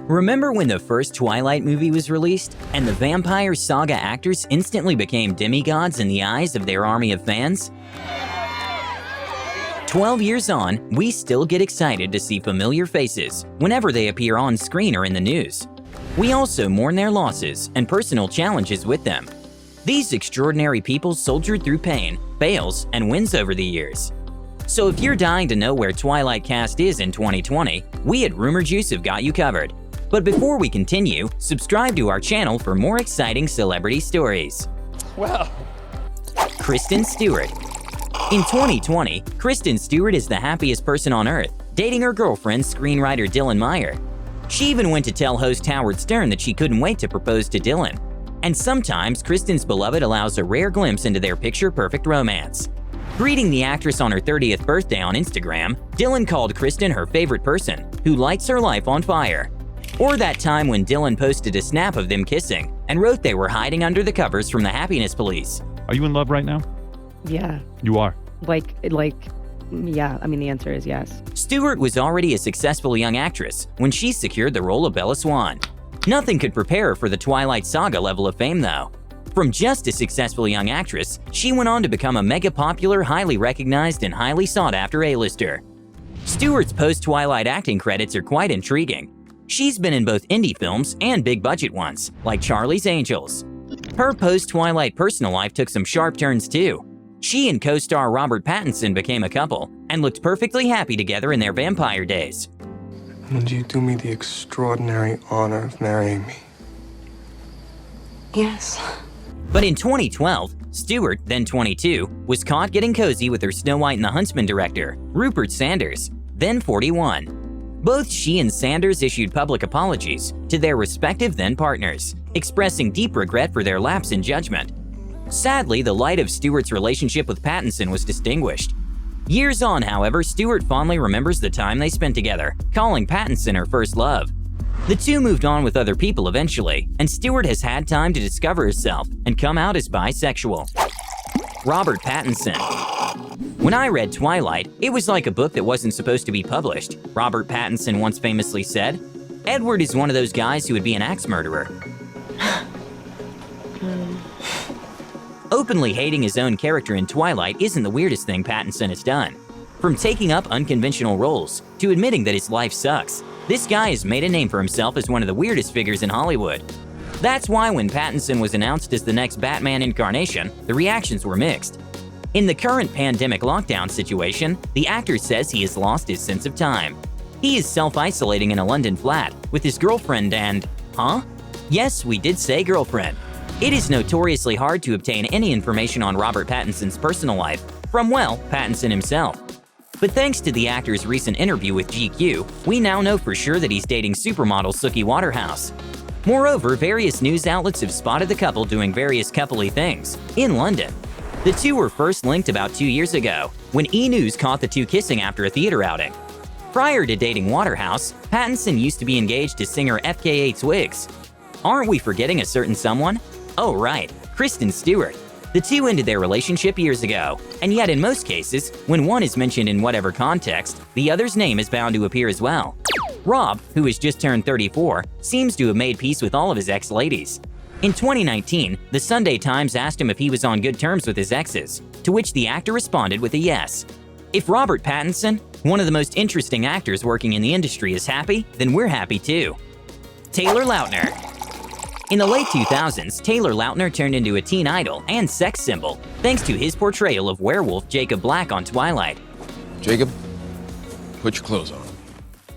Remember when the first Twilight movie was released, and the Vampire Saga actors instantly became demigods in the eyes of their army of fans? 12 years on, we still get excited to see familiar faces whenever they appear on screen or in the news. We also mourn their losses and personal challenges with them. These extraordinary people soldiered through pain, fails, and wins over the years. So if you're dying to know where Twilight cast is in 2020, we at Rumor Juice have got you covered. But before we continue, subscribe to our channel for more exciting celebrity stories. Wow. Kristen Stewart. In 2020, Kristen Stewart is the happiest person on earth, dating her girlfriend, screenwriter Dylan Meyer. She even went to tell host Howard Stern that she couldn't wait to propose to Dylan. And sometimes, Kristen's beloved allows a rare glimpse into their picture-perfect romance. Greeting the actress on her 30th birthday on Instagram, Dylan called Kristen her favorite person, who lights her life on fire. Or that time when Dylan posted a snap of them kissing and wrote they were hiding under the covers from the happiness police. Are you in love right now? Yeah. You are. Yeah, I mean, the answer is yes. Stewart was already a successful young actress when she secured the role of Bella Swan. Nothing could prepare her for the Twilight Saga level of fame, though. From just a successful young actress, she went on to become a mega-popular, highly recognized, and highly sought-after A-lister. Stewart's post-Twilight acting credits are quite intriguing. She's been in both indie films and big-budget ones, like Charlie's Angels. Her post-Twilight personal life took some sharp turns, too. She and co-star Robert Pattinson became a couple and looked perfectly happy together in their vampire days. Would you do me the extraordinary honor of marrying me? Yes. But in 2012, Stewart, then 22, was caught getting cozy with her Snow White and the Huntsman director, Rupert Sanders, then 41. Both she and Sanders issued public apologies to their respective then partners, expressing deep regret for their lapse in judgment. Sadly, the light of Stewart's relationship with Pattinson was distinguished. Years on, however, Stewart fondly remembers the time they spent together, calling Pattinson her first love. The two moved on with other people eventually, and Stewart has had time to discover herself and come out as bisexual. Robert Pattinson. When I read Twilight, it was like a book that wasn't supposed to be published, Robert Pattinson once famously said. Edward is one of those guys who would be an axe murderer. Openly hating his own character in Twilight isn't the weirdest thing Pattinson has done. From taking up unconventional roles to admitting that his life sucks, this guy has made a name for himself as one of the weirdest figures in Hollywood. That's why when Pattinson was announced as the next Batman incarnation, the reactions were mixed. In the current pandemic lockdown situation, the actor says he has lost his sense of time. He is self-isolating in a London flat with his girlfriend and… Huh? Yes, we did say girlfriend. It is notoriously hard to obtain any information on Robert Pattinson's personal life from, well, Pattinson himself. But thanks to the actor's recent interview with GQ, we now know for sure that he's dating supermodel Suki Waterhouse. Moreover, various news outlets have spotted the couple doing various coupley things in London. The two were first linked about 2 years ago, when E! News caught the two kissing after a theater outing. Prior to dating Waterhouse, Pattinson used to be engaged to singer FKA Twigs. Aren't we forgetting a certain someone? Oh right, Kristen Stewart. The two ended their relationship years ago, and yet in most cases, when one is mentioned in whatever context, the other's name is bound to appear as well. Rob, who has just turned 34, seems to have made peace with all of his ex-ladies. In 2019, the Sunday Times asked him if he was on good terms with his exes, to which the actor responded with a yes. If Robert Pattinson, one of the most interesting actors working in the industry, is happy, then we're happy too. Taylor Lautner. In the late 2000s, Taylor Lautner turned into a teen idol and sex symbol thanks to his portrayal of werewolf Jacob Black on Twilight. Jacob, put your clothes on.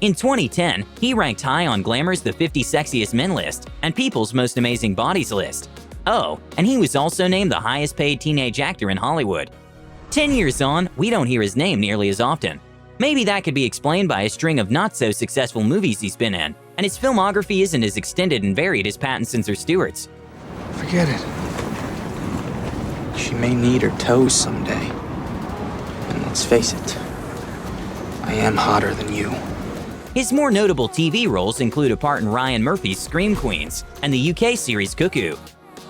In 2010, he ranked high on Glamour's The 50 Sexiest Men list and People's Most Amazing Bodies list. Oh, and he was also named the highest paid teenage actor in Hollywood. 10 years on, we don't hear his name nearly as often. Maybe that could be explained by a string of not-so-successful movies he's been in, and his filmography isn't as extended and varied as Pattinson's or Stewart's. Forget it. She may need her toes someday. And let's face it, I am hotter than you. His more notable TV roles include a part in Ryan Murphy's Scream Queens and the UK series Cuckoo.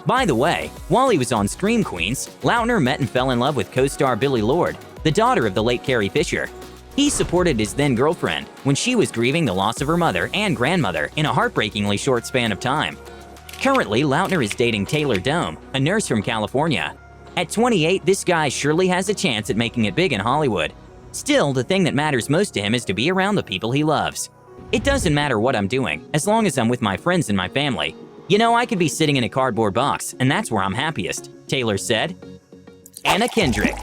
By the way, while he was on Scream Queens, Lautner met and fell in love with co-star Billie Lourd, the daughter of the late Carrie Fisher. He supported his then-girlfriend when she was grieving the loss of her mother and grandmother in a heartbreakingly short span of time. Currently, Lautner is dating Taylor Dome, a nurse from California. At 28, this guy surely has a chance at making it big in Hollywood. Still, the thing that matters most to him is to be around the people he loves. It doesn't matter what I'm doing, as long as I'm with my friends and my family. You know, I could be sitting in a cardboard box, and that's where I'm happiest, Taylor said. Anna Kendrick.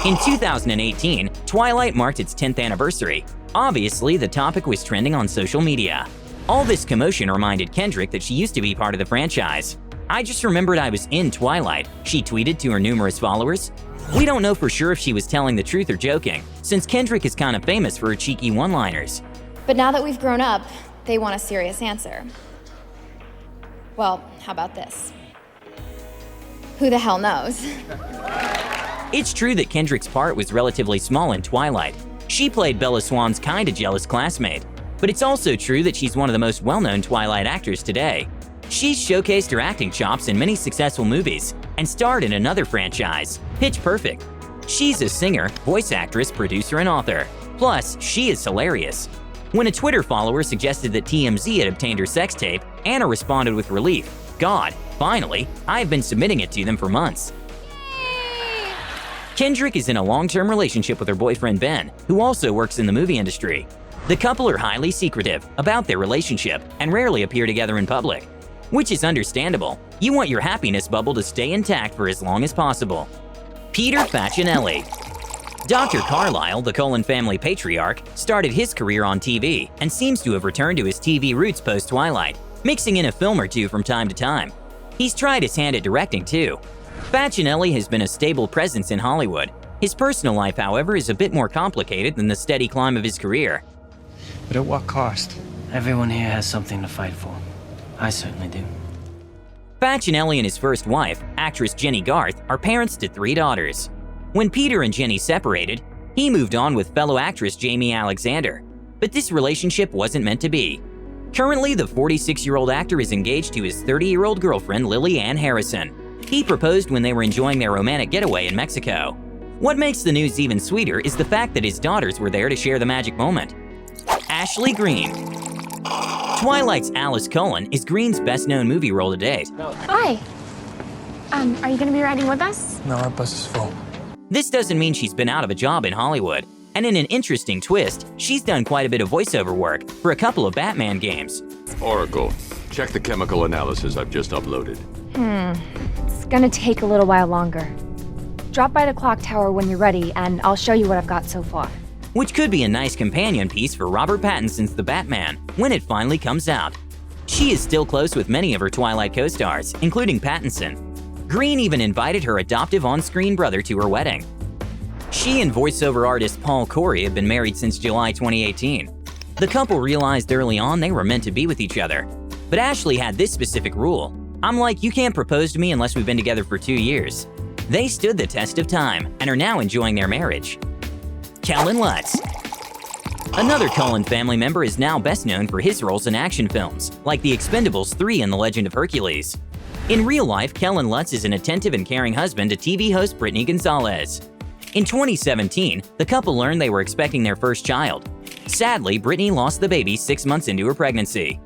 In 2018, Twilight marked its 10th anniversary. Obviously, the topic was trending on social media. All this commotion reminded Kendrick that she used to be part of the franchise. "I just remembered I was in Twilight," she tweeted to her numerous followers. We don't know for sure if she was telling the truth or joking, since Kendrick is kind of famous for her cheeky one-liners. But now that we've grown up, they want a serious answer. Well, how about this? Who the hell knows? It's true that Kendrick's part was relatively small in Twilight. She played Bella Swan's kinda jealous classmate. But it's also true that she's one of the most well-known Twilight actors today. She's showcased her acting chops in many successful movies and starred in another franchise, Pitch Perfect. She's a singer, voice actress, producer, and author. Plus, she is hilarious. When a Twitter follower suggested that TMZ had obtained her sex tape, Anna responded with relief. "God, finally, I've been submitting it to them for months." Kendrick is in a long-term relationship with her boyfriend Ben, who also works in the movie industry. The couple are highly secretive about their relationship and rarely appear together in public, which is understandable. You want your happiness bubble to stay intact for as long as possible. Peter Facinelli. Dr. Carlisle, the Cullen family patriarch, started his career on TV and seems to have returned to his TV roots post-Twilight, mixing in a film or two from time to time. He's tried his hand at directing too. Facinelli has been a stable presence in Hollywood. His personal life, however, is a bit more complicated than the steady climb of his career. But at what cost? Everyone here has something to fight for. I certainly do. Facinelli and his first wife, actress Jenny Garth, are parents to 3 daughters. When Peter and Jenny separated, he moved on with fellow actress Jamie Alexander. But this relationship wasn't meant to be. Currently, the 46-year-old actor is engaged to his 30-year-old girlfriend Lily Ann Harrison. He proposed when they were enjoying their romantic getaway in Mexico. What makes the news even sweeter is the fact that his daughters were there to share the magic moment. Ashley Greene. Twilight's Alice Cullen is Greene's best-known movie role to date. Hi. Are you gonna be riding with us? No, our bus is full. This doesn't mean she's been out of a job in Hollywood. And in an interesting twist, she's done quite a bit of voiceover work for a couple of Batman games. Oracle, check the chemical analysis I've just uploaded. It's gonna take a little while longer. Drop by the clock tower when you're ready, and I'll show you what I've got so far. Which could be a nice companion piece for Robert Pattinson's The Batman when it finally comes out. She is still close with many of her Twilight co-stars, including Pattinson. Greene even invited her adoptive on-screen brother to her wedding. She and voiceover artist Paul Corey have been married since July 2018. The couple realized early on they were meant to be with each other. But Ashley had this specific rule. "I'm like, you can't propose to me unless we've been together for 2 years." They stood the test of time and are now enjoying their marriage. Kellen Lutz. Another Cullen family member is now best known for his roles in action films, like The Expendables 3 and The Legend of Hercules. In real life, Kellen Lutz is an attentive and caring husband to TV host Brittany Gonzalez. In 2017, the couple learned they were expecting their first child. Sadly, Brittany lost the baby 6 months into her pregnancy.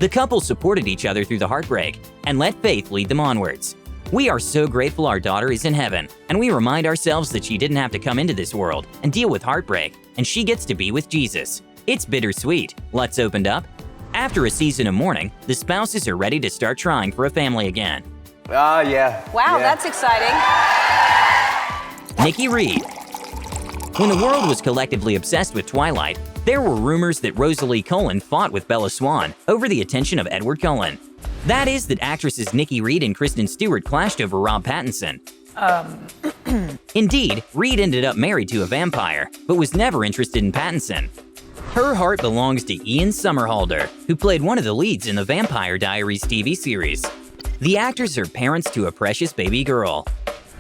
The couple supported each other through the heartbreak and let faith lead them onwards. "We are so grateful our daughter is in heaven, and we remind ourselves that she didn't have to come into this world and deal with heartbreak, and she gets to be with Jesus. It's bittersweet," Lutz opened up. After a season of mourning, the spouses are ready to start trying for a family again. Yeah. Wow, that's exciting. Nikki Reed. When the world was collectively obsessed with Twilight, there were rumors that Rosalie Cullen fought with Bella Swan over the attention of Edward Cullen. That is that actresses Nikki Reed and Kristen Stewart clashed over Rob Pattinson. Indeed, Reed ended up married to a vampire, but was never interested in Pattinson. Her heart belongs to Ian Somerhalder, who played one of the leads in the Vampire Diaries TV series. The actors are parents to a precious baby girl.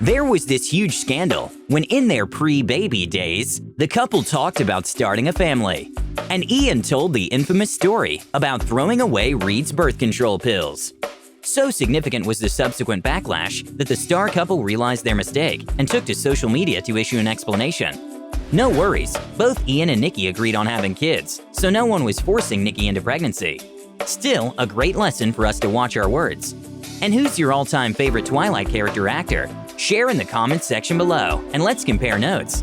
There was this huge scandal when in their pre-baby days, the couple talked about starting a family. And Ian told the infamous story about throwing away Reed's birth control pills. So significant was the subsequent backlash that the star couple realized their mistake and took to social media to issue an explanation. No worries, both Ian and Nikki agreed on having kids, so no one was forcing Nikki into pregnancy. Still, a great lesson for us to watch our words. And who's your all-time favorite Twilight character actor? Share in the comments section below, and let's compare notes.